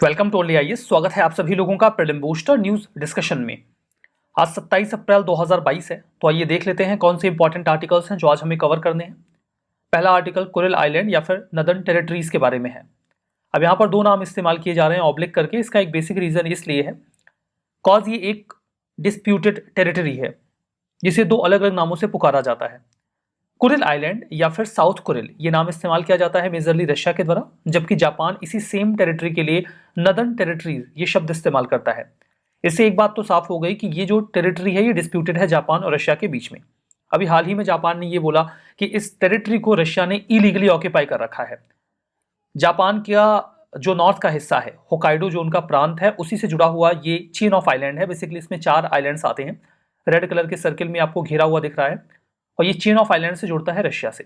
Welcome to only IAS. स्वागत है आप सभी लोगों का प्रीलिम बूस्टर न्यूज डिस्कशन में। आज 27 अप्रैल 2022 है, तो आइए देख लेते हैं कौन से इंपॉर्टेंट आर्टिकल्स हैं जो आज हमें कवर करने हैं। पहला आर्टिकल कुरिल आइलैंड या फिर नदर्न टेरिटरीज के बारे में है। अब यहाँ पर दो नाम इस्तेमाल किए जा रहे हैं ऑब्लिक करके। इसका एक बेसिक रीजन इसलिए है कॉज ये एक डिस्प्यूटेड टेरिटरी है जिसे दो अलग अलग नामों से पुकारा जाता है। कुरिल आइलैंड या फिर साउथ कुरिल ये नाम इस्तेमाल किया जाता है मेजरली रशिया के द्वारा, जबकि जापान इसी सेम टेरिटरी के लिए नदर्न टेरिटरीज ये शब्द इस्तेमाल करता है। इससे एक बात तो साफ हो गई कि ये जो टेरिटरी है ये डिस्प्यूटेड है जापान और रशिया के बीच में। अभी हाल ही में जापान ने ये बोला कि इस टेरिटरी को रशिया ने इलीगली ऑक्यूपाई कर रखा है। जापान का जो नॉर्थ का हिस्सा है, होकाइडो जो उनका प्रांत है, उसी से जुड़ा हुआ ये चेन ऑफ आइलैंड है। बेसिकली इसमें 4 आइलैंड्स आते हैं। रेड कलर के सर्किल में आपको घेरा हुआ दिख रहा है और ये चेन ऑफ आइलैंड से जुड़ता है रशिया से।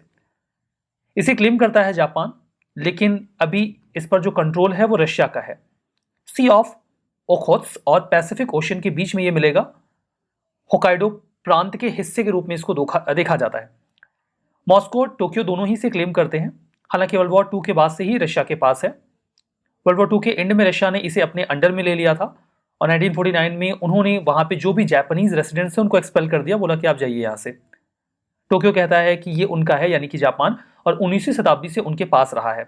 इसे क्लेम करता है जापान, लेकिन अभी इस पर जो कंट्रोल है वो रशिया का है। सी ऑफ ओखोत्स्क और पैसिफिक ओशन के बीच में ये मिलेगा। होकाइडो प्रांत के हिस्से के रूप में इसको देखा जाता है। मॉस्को टोक्यो दोनों ही से क्लेम करते हैं। हालांकि वर्ल्ड वॉर 2 के बाद से ही रशिया के पास है। वर्ल्ड वॉर 2 के एंड में रशिया ने इसे अपने अंडर में ले लिया था और 1949 में उन्होंने वहां पे जो भी जापानीज रेसिडेंट्स हैं उनको एक्सपेल कर दिया, बोला कि आप जाइए यहां से। टोक्यो कहता है कि ये उनका है, यानी कि जापान, और 19वीं शताब्दी से उनके पास रहा है।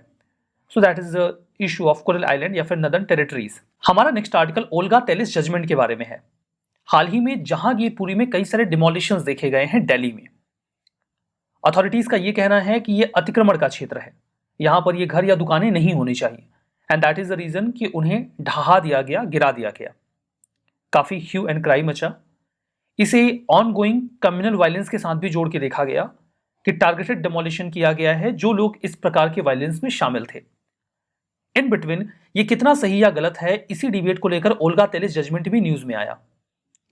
So that is the issue of Kuril island या फिर नदर्न टेरिटरीज। हमारा नेक्स्ट आर्टिकल ओल्गा तेलिस जजमेंट के बारे में है। हाल ही में जहांगीरपुरी में कई सारे डिमोलिशंस देखे गए हैं दिल्ली में। अथॉरिटीज का यह कहना है कि यह अतिक्रमण का क्षेत्र है, यहां पर ये घर या दुकानें नहीं होनी चाहिए, and that is the reason कि उन्हें ढहा दिया गया, गिरा दिया गया। काफी ह्यू एंड क्राई मचा। इसे ऑनगोइंग कम्युनल वायलेंस के साथ भी जोड़ के देखा गया कि टारगेटेड डिमोलिशन किया गया है जो लोग इस प्रकार के वायलेंस में शामिल थे। इन बिटवीन ये कितना सही या गलत है, इसी डिबेट को लेकर ओल्गा तेलिस जजमेंट भी न्यूज में आया।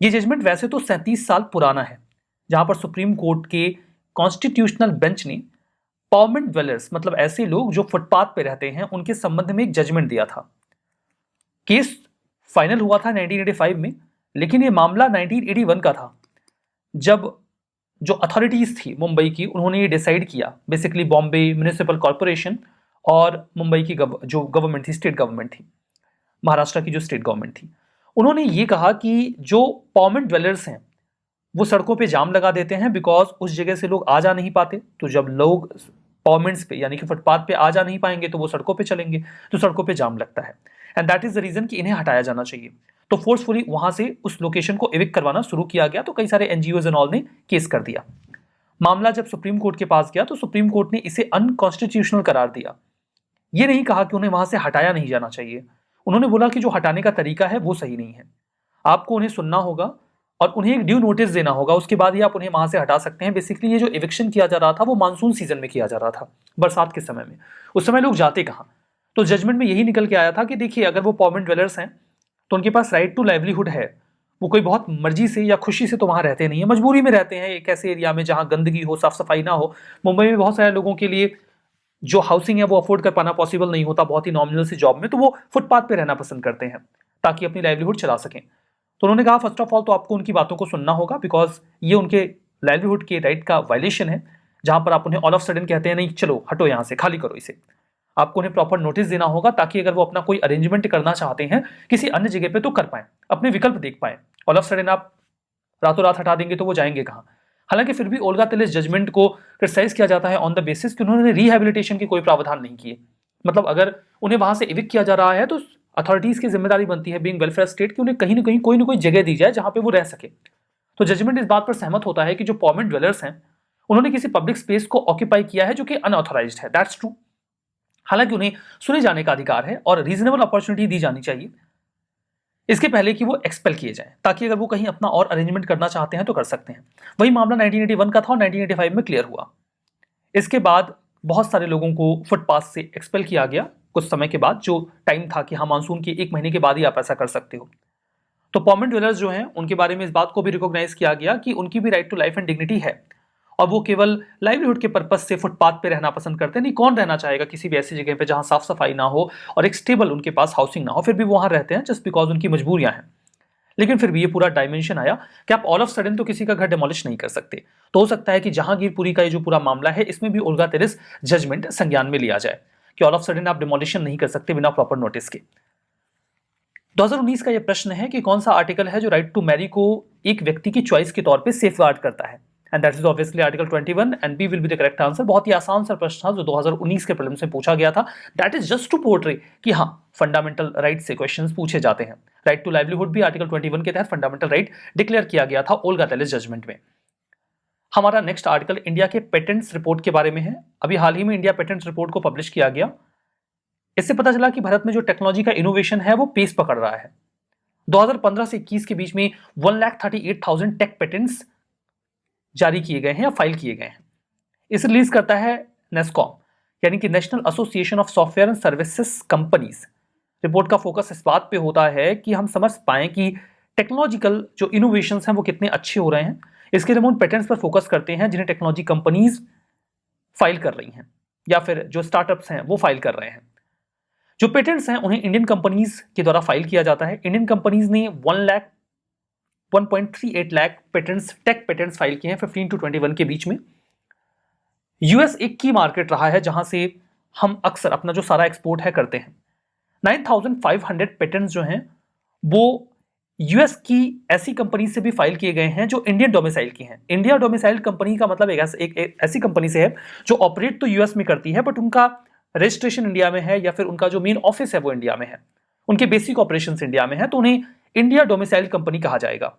ये जजमेंट वैसे तो 37 साल पुराना है, जहां पर सुप्रीम कोर्ट के कॉन्स्टिट्यूशनल बेंच ने परमानेंट ड्वेलर्स, मतलब ऐसे लोग जो फुटपाथ पे रहते हैं, उनके संबंध में एक जजमेंट दिया था। केस फाइनल हुआ था 1985 में, लेकिन ये मामला 1981 का था, जब जो अथॉरिटीज थी मुंबई की, उन्होंने ये डिसाइड किया। बेसिकली बॉम्बे म्युनिसिपल कॉर्पोरेशन और मुंबई की जो गवर्नमेंट थी, स्टेट गवर्नमेंट थी, महाराष्ट्र की जो स्टेट गवर्नमेंट थी, उन्होंने ये कहा कि जो परमानेंट ड्वेलर्स हैं वो सड़कों पे जाम लगा देते हैं, बिकॉज उस जगह से लोग आ जा नहीं पाते। तो जब लोग परमानेंट्स पे यानी कि फुटपाथ पे आ जा नहीं पाएंगे तो वो सड़कों पे चलेंगे, तो सड़कों पे जाम लगता है, and that is the reason कि इन्हें हटाया जाना चाहिए। तो फोर्सफुली वहां से उस लोकेशन को एविक्ट करवाना शुरू किया गया। तो कई सारे एनजीओज एंड ऑल ने केस कर दिया। मामला जब सुप्रीम कोर्ट के पास गया तो सुप्रीम कोर्ट ने इसे अनकॉन्स्टिट्यूशनल करार दिया। ये नहीं कहा कि उन्हें वहां से हटाया नहीं जाना चाहिए, उन्होंने बोला कि जो हटाने का तरीका है वो सही नहीं है। आपको उन्हें सुनना होगा और उन्हें एक ड्यू नोटिस देना होगा, उसके बाद ही आप उन्हें वहां से हटा सकते हैं। बेसिकली ये जो एविक्शन किया जा रहा था वो मानसून सीजन में किया जा रहा था, बरसात के समय में। उस समय लोग जाते कहाँ? तो जजमेंट में यही निकल के आया था कि देखिए, अगर वो परमानेंट ड्वेलर्स हैं तो उनके पास राइट टू लाइवलीहुड है। वो कोई बहुत मर्जी से या खुशी से तो वहां रहते नहीं है, मजबूरी में रहते हैं एक ऐसे एरिया में जहां गंदगी हो, साफ सफाई ना हो। मुंबई में बहुत सारे लोगों के लिए जो हाउसिंग है वो अफोर्ड कर पाना पॉसिबल नहीं होता, बहुत ही नॉमिनल सी जॉब में, तो वो फुटपाथ पे रहना पसंद करते हैं ताकि अपनी लाइवलीहुड चला सकें। तो उन्होंने कहा फर्स्ट ऑफ ऑल तो आपको उनकी बातों को सुनना होगा, बिकॉज ये उनके लाइवलीहुड के राइट का वायलेशन है। जहां पर आप उन्हें ऑल ऑफ सडन कहते हैं नहीं चलो हटो यहां से, खाली करो इसे, आपको उन्हें प्रॉपर नोटिस देना होगा, ताकि अगर वो अपना कोई अरेंजमेंट करना चाहते हैं किसी अन्य जगह पे तो कर पाए, अपने विकल्प देख पाए। ऑल ऑफ सडन आप रातों रात हटा देंगे तो वो जाएंगे कहाँ? हालांकि फिर भी ओल्गा तेलिस जजमेंट को क्रिटिसाइज किया जाता है ऑन द बेसिस कि उन्होंने रिहैबिलिटेशन की कोई प्रावधान नहीं किए। मतलब अगर उन्हें वहां से इविक्ट किया जा रहा है तो अथॉरिटीज की जिम्मेदारी बनती है, बीइंग वेलफेयर स्टेट, कि उन्हें कहीं ना कहीं कोई ना कोई जगह दी जाए जहां पे वो रह सके। तो जजमेंट इस बात पर सहमत होता है कि जो परमानेंट ड्वेलर्स हैं उन्होंने किसी पब्लिक स्पेस को ऑक्यूपाई किया है जो कि अनऑथराइज्ड है, दैट्स ट्रू। हालांकि उन्हें सुने जाने का अधिकार है और रीजनेबल अपॉर्चुनिटी दी जानी चाहिए इसके पहले कि वो एक्सपेल किए जाएं, ताकि अगर वो कहीं अपना और अरेंजमेंट करना चाहते हैं तो कर सकते हैं। वही मामला 1981 का था और 1985 में क्लियर हुआ। इसके बाद बहुत सारे लोगों को फुटपाथ से एक्सपेल किया गया कुछ समय के बाद, जो टाइम था कि हाँ मानसून के 1 महीने के बाद ही आप ऐसा कर सकते हो। तो परमानेंट ड्वेलर्स जो हैं उनके बारे में इस बात को भी रिकॉग्नाइज किया गया कि उनकी भी right to life and dignity है, और वो केवल लाइवलीहुड के पर्पज से फुटपाथ पे रहना पसंद करते हैं। नहीं, कौन रहना चाहेगा किसी भी ऐसी जगह पे जहां साफ सफाई ना हो और एक स्टेबल उनके पास हाउसिंग ना हो? फिर भी वो वहां रहते हैं जस्ट बिकॉज उनकी मजबूरियां हैं। लेकिन फिर भी ये पूरा डायमेंशन आया कि आप ऑल ऑफ सडन तो किसी का घर डिमोलिश नहीं कर सकते। तो हो सकता है कि जहांगीरपुरी का ये जो पूरा मामला है इसमें भी ओल्गा तेलिस जजमेंट संज्ञान में लिया जाए कि ऑल ऑफ सडन आप डिमोलिशन नहीं कर सकते बिना प्रॉपर नोटिस के। 2019 का यह प्रश्न है कि कौन सा आर्टिकल है जो राइट टू मैरी को एक व्यक्ति की चॉइस के तौर पे सेफगार्ड करता है, and that is obviously article 21 and B will be the correct answer. बहुत ही आसान सा प्रश्न था जो 2019 के प्रीलिम्स में पूछा गया था। That is just to portray कि हाँ, फंडामेंटल राइट से क्वेश्चंस पूछे जाते हैं। राइट टू लाइवलीहुड भी आर्टिकल 21 के तहत फंडामेंटल राइट डिक्लेयर किया गया था ओल्गा टेलिस जजमेंट में। हमारा नेक्स्ट आर्टिकल इंडिया के पेटेंट्स रिपोर्ट के बारे में है। अभी हाल ही में इंडिया पेटेंट्स रिपोर्ट को पब्लिश किया गया। इससे पता चला कि भारत में जो टेक्नोलॉजी का इनोवेशन है वो पेस पकड़ रहा है। 2015 से 21 के बीच में 1,38,000 टेक पेटेंट्स जारी किए गए हैं या फाइल किए गए हैं। इसे रिलीज करता है नेस्कॉम, यानी कि national association of software and services companies. Report का फोकस इस बात पे होता है कि हम समझ पाएं कि टेक्नोलॉजिकल जो इनोवेशंस हैं वो कितने अच्छे हो रहे हैं। इसके लिए हम उन पेटेंट्स पर फोकस करते हैं जिन्हें टेक्नोलॉजी कंपनीज फाइल कर रही हैं या फिर जो स्टार्टअप्स हैं वो फाइल कर रहे हैं। जो पेटेंट्स हैं उन्हें इंडियन कंपनीज के द्वारा फाइल किया जाता है। इंडियन कंपनीज ने 1.38 lakh patents, tech patents file किए हैं 15 to 21 के बीच में। यूएस एक की मार्केट रहा है जहां से हम अक्सर अपना जो सारा एक्सपोर्ट है करते हैं। 9,500 पेटेंट्स जो हैं वो यूएस की ऐसी कंपनी से भी फाइल किए गए हैं जो इंडियन डोमिसाइल की हैं। इंडिया डोमिसाइल कंपनी का मतलब एक ऐसी कंपनी से है जो ऑपरेट तो यूएस में करती है बट उनका रजिस्ट्रेशन इंडिया में है या फिर उनका जो मेन ऑफिस है वो इंडिया में है, उनके बेसिक ऑपरेशंस इंडिया में है, तो उन्हें इंडिया डोमिसाइल कंपनी कहा जाएगा।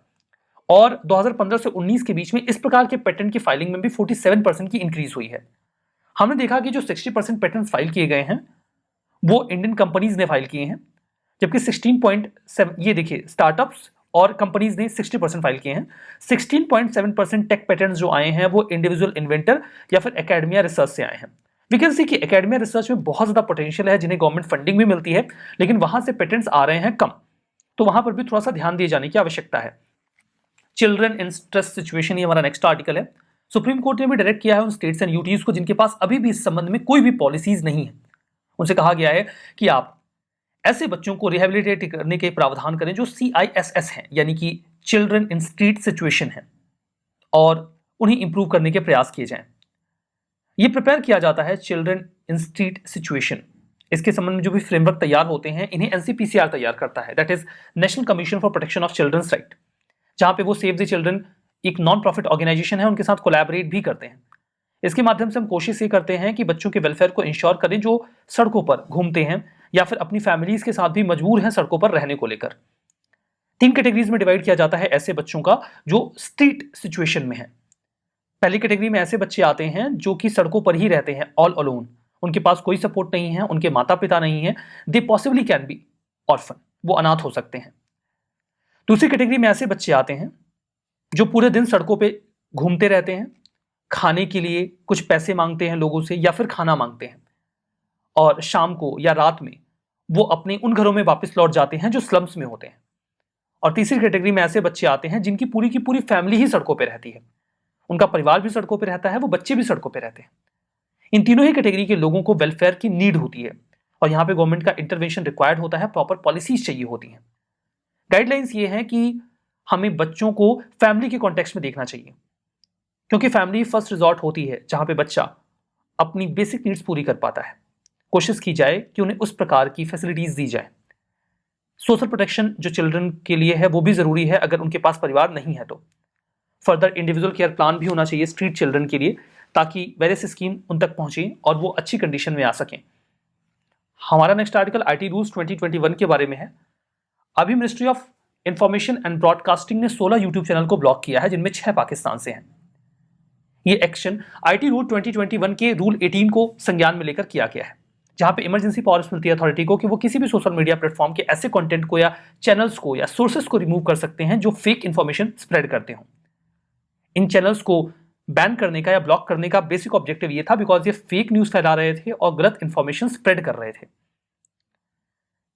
और 2015 से 19 के बीच में इस प्रकार के पेटेंट की फाइलिंग में भी 47% की इंक्रीज हुई है। हमने देखा कि जो 60% पेटेंट फाइल किए गए हैं वो इंडियन कंपनीज ने फाइल किए हैं, जबकि 16.7 ये देखिए स्टार्टअप्स और कंपनीज ने 60% फाइल किए हैं। 16.7% टेक पेटेंट्स जो आए हैं वो इंडिविजुअल इन्वेंटर या फिर एकेडमिया रिसर्च से आए हैं। वी कैन सी कि एकेडमिया रिसर्च में बहुत ज्यादा पोटेंशियल है, जिन्हें गवर्नमेंट फंडिंग भी मिलती है, लेकिन वहां से पेटेंट्स आ रहे हैं कम, तो वहां पर भी थोड़ा सा ध्यान दिए जाने की आवश्यकता है। चिल्ड्रन इन स्ट्रेस सिचुएशन, ये हमारा नेक्स्ट आर्टिकल है। सुप्रीम कोर्ट ने भी डायरेक्ट किया है उन स्टेट्स एंड यूटीज को जिनके पास अभी भी इस संबंध में कोई भी पॉलिसीज नहीं है, उनसे कहा गया है कि आप ऐसे बच्चों को रिहेबिलिटेट करने के प्रावधान करें जो CISS हैं, यानी कि चिल्ड्रन इन स्ट्रीट सिचुएशन है, और उन्हें इंप्रूव करने के प्रयास किए जाएं। ये प्रिपेयर किया जाता है चिल्ड्रन इन स्ट्रीट सिचुएशन। इसके संबंध में जो भी फ्रेमवर्क तैयार होते हैं इन्हें NCPCR तैयार करता है, that is national commission for protection of childrens right, जहां पे वो सेव द चिल्ड्रन एक नॉन प्रॉफिट ऑर्गेनाइजेशन है, उनके साथ कोलैबोरेट भी करते हैं। इसके माध्यम से हम कोशिश ये करते हैं कि बच्चों के वेलफेयर को इंश्योर करें जो सड़कों पर घूमते हैं या फिर अपनी फैमिलीज के साथ भी मजबूर हैं सड़कों पर रहने को लेकर। 3 कैटेगरीज में डिवाइड किया जाता है ऐसे बच्चों का जो स्ट्रीट सिचुएशन में है। पहली कैटेगरी में ऐसे बच्चे आते हैं जो कि सड़कों पर ही रहते हैं, ऑल अलोन, उनके पास कोई सपोर्ट नहीं है, उनके माता पिता नहीं है, दे पॉसिबली कैन बी ऑर्फन, वो अनाथ हो सकते हैं। दूसरी कैटेगरी में ऐसे बच्चे आते हैं जो पूरे दिन सड़कों पे घूमते रहते हैं, खाने के लिए कुछ पैसे मांगते हैं लोगों से या फिर खाना मांगते हैं, और शाम को या रात में वो अपने उन घरों में वापस लौट जाते हैं जो स्लम्स में होते हैं। और तीसरी कैटेगरी में ऐसे बच्चे आते हैं जिनकी पूरी की पूरी फैमिली ही सड़कों पे रहती है, उनका परिवार भी सड़कों पे रहता है, वो बच्चे भी सड़कों पे रहते हैं। इन तीनों ही कैटेगरी के लोगों को वेलफेयर की नीड होती है और यहाँ पे गवर्नमेंट का इंटरवेंशन रिक्वायर्ड होता है, प्रॉपर पॉलिसीज चाहिए होती हैं। गाइडलाइंस ये हैं कि हमें बच्चों को फैमिली के कॉन्टेक्स्ट में देखना चाहिए, क्योंकि फैमिली फर्स्ट रिजॉर्ट होती है जहां पे बच्चा अपनी बेसिक नीड्स पूरी कर पाता है। कोशिश की जाए कि उन्हें उस प्रकार की फैसिलिटीज दी जाए। सोशल प्रोटेक्शन जो चिल्ड्रन के लिए है वो भी जरूरी है अगर उनके पास परिवार नहीं है तो। फर्दर इंडिविजुअल केयर प्लान भी होना चाहिए स्ट्रीट चिल्ड्रन के लिए, ताकि वेरियस स्कीम उन तक पहुंचे और वो अच्छी कंडीशन में आ सकें। हमारा नेक्स्ट आर्टिकल IT रूल्स 2021 के बारे में है। अभी ministry of information and broadcasting ने 16 यूट्यूब चैनल को ब्लॉक किया है, जिनमें 6 पाकिस्तान से हैं। ये एक्शन IT रूल 2021 के रूल 18 को संज्ञान में लेकर किया गया है, जहां पे इमरजेंसी पावर्स मिलती है अथॉरिटी को कि वो किसी भी सोशल मीडिया प्लेटफॉर्म के ऐसे कंटेंट को या चैनल्स को या सोर्सेस को रिमूव कर सकते हैं जो फेक इंफॉर्मेशन स्प्रेड करते हों। इन चैनल्स को बैन करने का या ब्लॉक करने का बेसिक ऑब्जेक्टिव ये था बिकॉज ये फेक न्यूज फैला रहे थे और गलत इंफॉर्मेशन स्प्रेड कर रहे थे।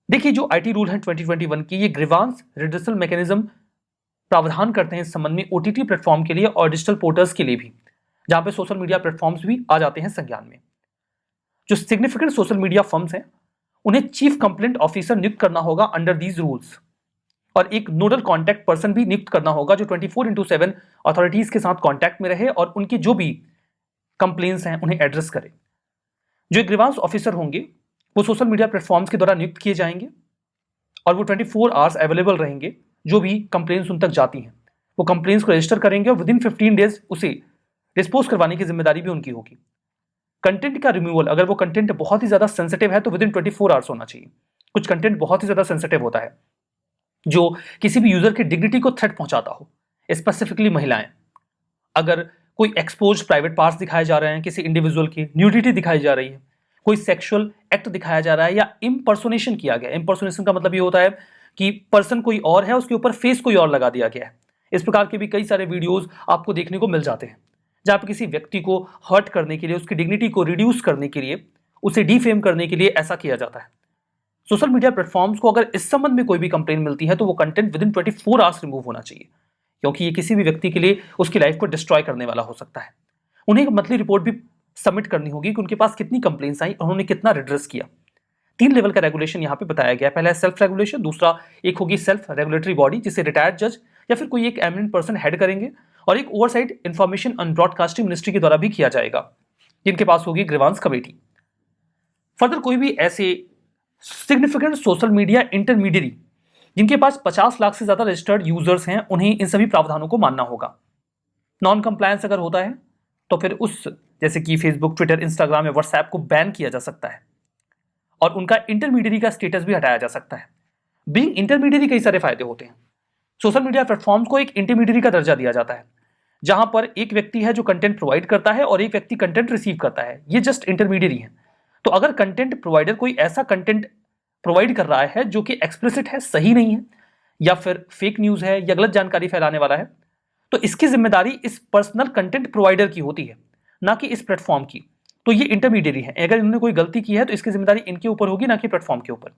देखिए जो IT रूल है 2021 की, ये ग्रीवांस रिड्रेसल मैकेनिज्म प्रावधान करते हैं इस संबंध में OTT प्लेटफॉर्म के लिए और डिजिटल पोर्टल्स के लिए भी, जहां पे सोशल मीडिया प्लेटफॉर्म्स भी आ जाते हैं संज्ञान में। जो सिग्निफिकेंट सोशल मीडिया फर्म्स हैं उन्हें चीफ कंप्लेंट ऑफिसर नियुक्त करना होगा अंडर दीज रूल्स, और एक नोडल कॉन्टैक्ट पर्सन भी नियुक्त करना होगा जो 24/7 अथॉरिटीज के साथ कॉन्टैक्ट में रहे और उनकी जो भी कंप्लेंट्स हैं उन्हें एड्रेस करे। जो ग्रीवांस ऑफिसर होंगे वो सोशल मीडिया प्लेटफॉर्म्स के द्वारा नियुक्त किए जाएंगे और वो 24 आवर्स अवेलेबल रहेंगे। जो भी कंप्लेंट्स उन तक जाती हैं वो कंप्लेंट्स को रजिस्टर करेंगे और विद इन 15 डेज उसे डिस्पोज करवाने की जिम्मेदारी भी उनकी होगी। कंटेंट का रिमूवल, अगर वो कंटेंट बहुत ही ज्यादा सेंसिटिव है तो विद इन 24 आवर्स होना चाहिए। कुछ कंटेंट बहुत ही ज्यादा सेंसिटिव होता है जो किसी भी यूजर की डिग्निटी को थ्रेट पहुंचाता हो, स्पेसिफिकली महिलाएं। अगर कोई एक्सपोज प्राइवेट पार्ट्स दिखाए जा रहे हैं, किसी इंडिविजुअल की न्यूडिटी दिखाई जा रही है, कोई सेक्सुअल एक्ट दिखाया जा रहा है या इम्पर्सोनेशन किया गया। इम्पर्सोनेशन का मतलब ये होता है कि पर्सन कोई और है, उसके ऊपर फेस कोई और लगा दिया गया है। इस प्रकार के भी कई सारे वीडियोस आपको देखने को मिल जाते हैं जहां पर किसी व्यक्ति को हर्ट करने के लिए, उसकी डिग्निटी को रिड्यूस करने के लिए, उसे डिफेम करने के लिए ऐसा किया जाता है। सोशल मीडिया प्लेटफॉर्म्स को अगर इस संबंध में कोई भी कंप्लेन मिलती है तो वो content with in 24 hours remove होना चाहिए, क्योंकि ये किसी भी व्यक्ति के लिए उसकी लाइफ को डिस्ट्रॉय करने वाला हो सकता है। उन्हें एक मंथली रिपोर्ट भी सबमिट करनी होगी कि उनके पास कितनी कंप्लेंट्स आई, उन्होंने कितना रिड्रेस किया। 3 लेवल का रेगुलेशन यहाँ पे बताया गया है। पहला है सेल्फ रेगुलेशन, दूसरा एक होगी सेल्फ रेगुलेटरी बॉडी जिसे रिटायर्ड जज या फिर कोई एक एमिनेंट पर्सन हेड करेंगे, और एक oversight information and broadcasting ministry के द्वारा भी किया जाएगा जिनके पास होगी ग्रीवांस कमेटी। फर्दर कोई भी ऐसे सिग्निफिकेंट सोशल मीडिया इंटरमीडियरी जिनके पास 50 लाख से ज्यादा रजिस्टर्ड यूजर्स हैं, उन्हें इन सभी प्रावधानों को मानना होगा। नॉन कंप्लायंस अगर होता है तो फिर उस जैसे कि फेसबुक, ट्विटर, इंस्टाग्राम या व्हाट्सएप को बैन किया जा सकता है और उनका इंटरमीडियरी का स्टेटस भी हटाया जा सकता है। बीइंग इंटरमीडियरी कई सारे फायदे होते हैं। सोशल मीडिया प्लेटफॉर्म्स को एक इंटरमीडियरी का दर्जा दिया जाता है जहां पर एक व्यक्ति है जो कंटेंट प्रोवाइड करता है और एक व्यक्ति कंटेंट रिसीव करता है। ये जस्ट इंटरमीडियरी है। तो अगर कंटेंट प्रोवाइडर कोई ऐसा कंटेंट प्रोवाइड कर रहा है जो कि एक्सप्लिसिट है, सही नहीं है, या फिर फेक न्यूज है या गलत जानकारी फैलाने वाला है, तो इसकी जिम्मेदारी इस पर्सनल कंटेंट प्रोवाइडर की होती है, ना कि इस प्लेटफॉर्म की। तो ये इंटरमीडियरी है। अगर इन्होंने कोई गलती की है तो इसकी जिम्मेदारी इनके ऊपर होगी, ना कि प्लेटफॉर्म के ऊपर।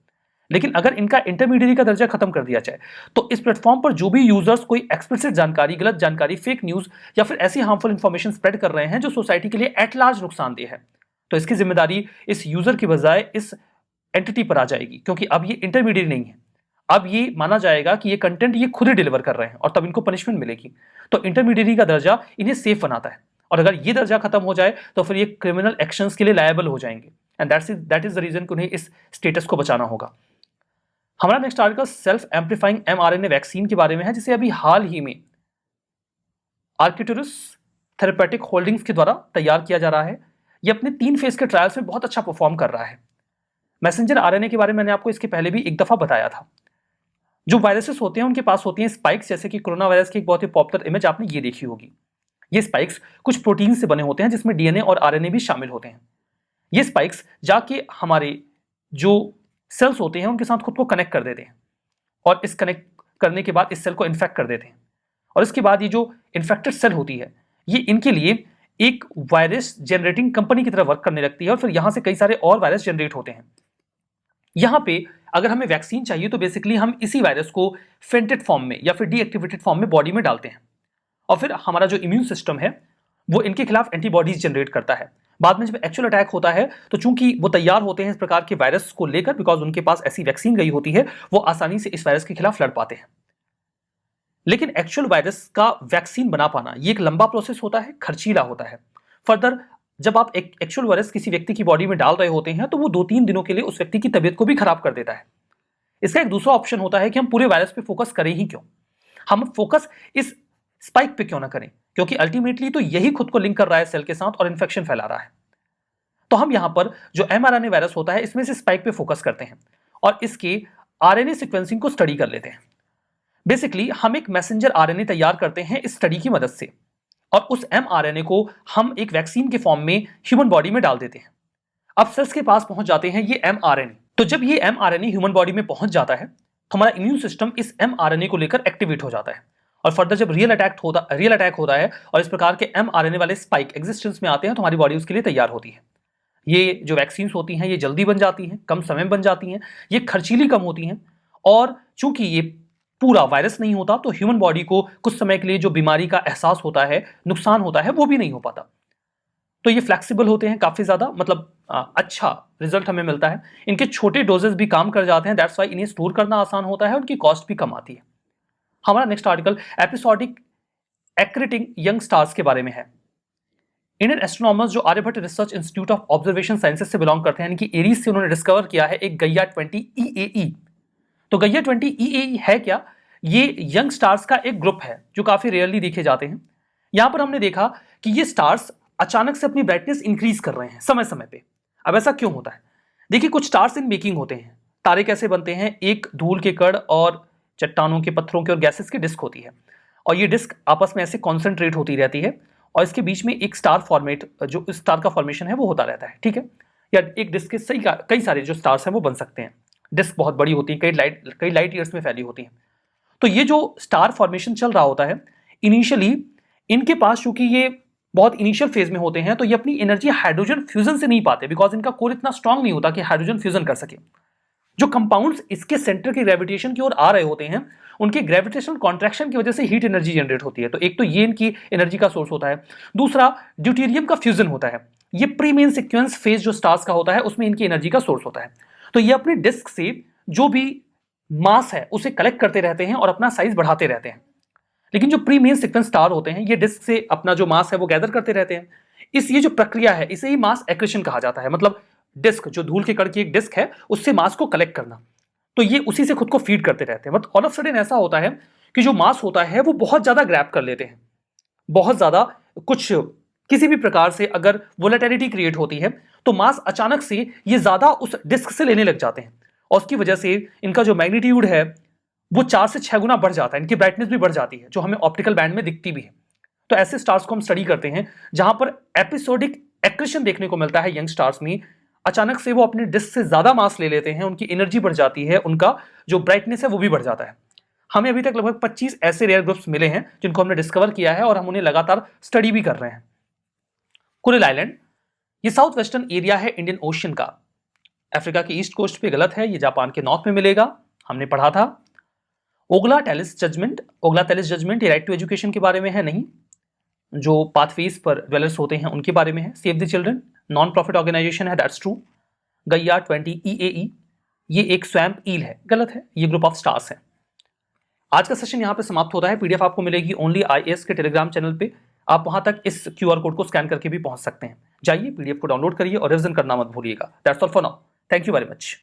लेकिन अगर इनका इंटरमीडियरी का दर्जा खत्म कर दिया जाए तो इस प्लेटफॉर्म पर जो भी यूजर्स कोई एक्सप्लिसिट जानकारी, गलत जानकारी, फेक न्यूज या फिर ऐसी हार्मफुल इंफॉर्मेशन स्प्रेड कर रहे हैं जो सोसाइटी के लिए एट लार्ज नुकसानदेह है, तो इसकी जिम्मेदारी इस यूजर की बजाय इस एंटिटी पर आ जाएगी, क्योंकि अब ये इंटरमीडिएट नहीं है। अब ये माना जाएगा कि ये कंटेंट ये खुद ही डिलीवर कर रहे हैं और तब इनको पनिशमेंट मिलेगी। तो इंटरमीडिएट का दर्जा इन्हें सेफ बनाता है, और अगर ये दर्जा खत्म हो जाए तो फिर ये क्रिमिनल एक्शंस के लिए लायबल हो जाएंगे। And that is the reason कि उन्हें इस स्टेटस को बचाना होगा। हमारा next article self amplifying mRNA vaccine के बारे में है, जिसे अभी हाल ही में आर्किटूरुस थेरेपेटिक होल्डिंग्स के द्वारा तैयार किया जा रहा है। ये अपने 3 फेज के ट्रायल्स में बहुत अच्छा परफॉर्म कर रहा है। मैसेंजर आरएनए के बारे में मैंने आपको इसके पहले भी एक दफा बताया था। जो वायरसेस होते हैं उनके पास होती हैं स्पाइक्स, जैसे कि कोरोना वायरस की एक बहुत ही पॉपुलर इमेज आपने ये देखी होगी। ये स्पाइक्स कुछ प्रोटीन से बने होते हैं जिसमें डीएनए और आरएनए भी शामिल होते हैं। ये स्पाइक्स जाके हमारे जो सेल्स होते हैं उनके साथ खुद को कनेक्ट कर देते हैं, और इस कनेक्ट करने के बाद इस सेल को इन्फेक्ट कर देते हैं, और इसके बाद ये जो इन्फेक्टेड सेल होती है ये इनके लिए एक वायरस जनरेटिंग कंपनी की तरह वर्क करने लगती है, और फिर यहां से कई सारे और वायरस जनरेट होते हैं। यहां पे अगर हमें वैक्सीन चाहिए तो बेसिकली हम इसी वायरस को फेंटेड फॉर्म में या फिर डीएक्टिवेटेड फॉर्म में बॉडी में डालते हैं, और फिर हमारा जो इम्यून सिस्टम है वो इनके खिलाफ एंटीबॉडीज जनरेट करता है। बाद में जब एक्चुअल अटैक होता है तो चूंकि वो तैयार होते हैं इस प्रकार के वायरस को लेकर, बिकॉज उनके पास ऐसी वैक्सीन गई होती है, वो आसानी से इस वायरस के खिलाफ लड़ पाते हैं। लेकिन एक्चुअल वायरस का वैक्सीन बना पाना ये एक लंबा प्रोसेस होता है, खर्चीला होता है। फर्दर जब आप एक एक्चुअल वायरस किसी व्यक्ति की बॉडी में डाल रहे होते हैं तो वो 2-3 दिनों के लिए उस व्यक्ति की तबीयत को भी खराब कर देता है। इसका एक दूसरा ऑप्शन होता है कि हम पूरे वायरस पे फोकस करें ही क्यों, हम फोकस इस स्पाइक पे क्यों ना करें, क्योंकि अल्टीमेटली तो यही खुद को लिंक कर रहा है सेल के साथ और इन्फेक्शन फैला रहा है। तो हम यहां पर जो mRNA वायरस होता है इसमें से स्पाइक पे फोकस करते हैं और इसके आरएनए सीक्वेंसिंग को स्टडी कर लेते हैं। बेसिकली हम एक मैसेंजर आरएनए तैयार करते हैं इस स्टडी की मदद से, और उस mRNA को हम एक वैक्सीन के फॉर्म में ह्यूमन बॉडी में डाल देते हैं। अब सेल्स के पास पहुंच जाते हैं ये mRNA। तो जब ये mRNA ह्यूमन बॉडी में पहुंच जाता है तो हमारा इम्यून सिस्टम इस mRNA को लेकर एक्टिवेट हो जाता है, और फर्दर जब रियल अटैक होता है और इस प्रकार के mRNA वाले स्पाइक एग्जिस्टेंस में आते हैं तो हमारी बॉडी उसके लिए तैयार होती है। ये जो वैक्सीन होती हैं ये जल्दी बन जाती हैं, कम समय में बन जाती हैं, ये खर्चीली कम होती हैं, और चूंकि ये पूरा वायरस नहीं होता तो ह्यूमन बॉडी को कुछ समय के लिए जो बीमारी का एहसास होता है, नुकसान होता है, वो भी नहीं हो पाता। तो ये फ्लेक्सिबल होते हैं काफी ज्यादा, मतलब अच्छा रिजल्ट हमें मिलता है। इनके छोटे डोजेस भी काम कर जाते हैं, दैट्स वाई इन्हें स्टोर करना आसान होता है, उनकी कॉस्ट भी कम आती है। हमारा next article episodic accreting young stars के बारे में है। इंडियन एस्ट्रोनॉमर्स जो Aryabhatta research institute of observation sciences से बिलोंग करते हैं, यानी कि एरीज से उन्होंने डिस्कवर किया है एक गैया 20 EAE, तो गैया 20 EAE है क्या? ये यंग स्टार्स का एक ग्रुप है जो काफी रेयरली देखे जाते हैं। यहां पर हमने देखा कि ये स्टार्स अचानक से अपनी ब्राइटनेस इंक्रीज कर रहे हैं समय समय पे। अब ऐसा क्यों होता है? देखिए, कुछ स्टार्स इन मेकिंग होते हैं। तारे कैसे बनते हैं? एक धूल के कण और चट्टानों के, पत्थरों के और गैसेस की डिस्क होती है, और ये डिस्क आपस में ऐसे कॉन्सेंट्रेट होती रहती है, और इसके बीच में एक स्टार फॉर्मेट, जो स्टार का फॉर्मेशन है वो होता रहता है। ठीक है, या एक डिस्क के कई सारे जो स्टार्स हैं वो बन सकते हैं। डिस्क बहुत बड़ी होती है, कई लाइट ईयर्स में फैली होती है। तो ये जो स्टार फॉर्मेशन चल रहा होता है, इनिशियली इनके पास, चूंकि ये बहुत इनिशियल फेज में होते हैं, तो ये अपनी एनर्जी हाइड्रोजन फ्यूजन से नहीं पाते, बिकॉज इनका कोर इतना स्ट्रांग नहीं होता कि हाइड्रोजन फ्यूजन कर सके। जो कंपाउंड्स इसके सेंटर के ग्रेविटेशन की ओर आ रहे होते हैं, उनके ग्रेविटेशनल कॉन्ट्रैक्शन की वजह से हीट एनर्जी जनरेट होती है। तो एक तो ये इनकी एनर्जी का सोर्स होता है। दूसरा, ड्यूटेरियम का फ्यूजन होता है। ये प्री मेन सीक्वेंस फेज जो स्टार्स का होता है, उसमें इनकी एनर्जी का सोर्स होता है। तो ये अपनी डिस्क से जो भी मास है उसे कलेक्ट करते रहते हैं और अपना साइज बढ़ाते रहते हैं। लेकिन जो प्री मेन सीक्वेंस स्टार होते हैं, ये डिस्क से अपना जो मास है वो गैदर करते रहते हैं। ये जो प्रक्रिया है, इसे ही मास एक्रेशन कहा जाता है। मतलब डिस्क, जो धूल के कण की एक डिस्क है, उससे मास को कलेक्ट करना। तो ये उसी से खुद को फीड करते रहते हैं। बट ऑल ऑफ सडन ऐसा होता है कि जो मास होता है वो बहुत ज्यादा ग्रैब कर लेते हैं, बहुत ज्यादा, कुछ किसी भी प्रकार से अगर वोलेटिलिटी क्रिएट होती है, तो मास अचानक से ये ज्यादा उस डिस्क से लेने लग जाते हैं, और उसकी वजह से इनका जो मैग्नीट्यूड है वो 4 से 6 गुना बढ़ जाता है। इनकी ब्राइटनेस भी बढ़ जाती है, जो हमें ऑप्टिकल बैंड में दिखती भी है। तो ऐसे स्टार्स को हम स्टडी करते हैं जहां पर एपिसोडिक एक्रेशन देखने को मिलता है यंग स्टार्स में। अचानक से वो अपने डिस्क से ज्यादा मास ले लेते हैं, उनकी एनर्जी बढ़ जाती है, उनका जो ब्राइटनेस है वो भी बढ़ जाता है। हमें अभी तक लगभग 25 ऐसे रेयर ग्रुप्स मिले हैं जिनको हमने डिस्कवर किया है, और हम उन्हें लगातार स्टडी भी कर रहे हैं। कुरिल आइलैंड, ये साउथ वेस्टर्न एरिया है इंडियन ओशियन का। अफ्रीका की ईस्ट कोस्ट पे गलत है, ये जापान के नॉर्थ में मिलेगा, हमने पढ़ा था। ओगला टेलिस जजमेंट, ये राइट टू एजुकेशन के बारे में है, नहीं, जो पाथवेज पर ड्वेलर्स होते हैं उनके बारे में है। Save the children non profit organisation है, दैट्स ट्रू। गैया 20 EAE, ये एक स्वैम्प ईल है, गलत है, ये ग्रुप ऑफ स्टार्स है। आज का सेशन यहां पे समाप्त होता है। पीडीएफ आपको मिलेगी ओनली IAS के टेलीग्राम चैनल पे। आप वहां तक इस QR कोड को स्कैन करके भी पहुंच सकते हैं। जाइए, पीडीएफ को डाउनलोड करिए और रिवीजन करना मत भूलिएगा। That's all for now, thank you very much.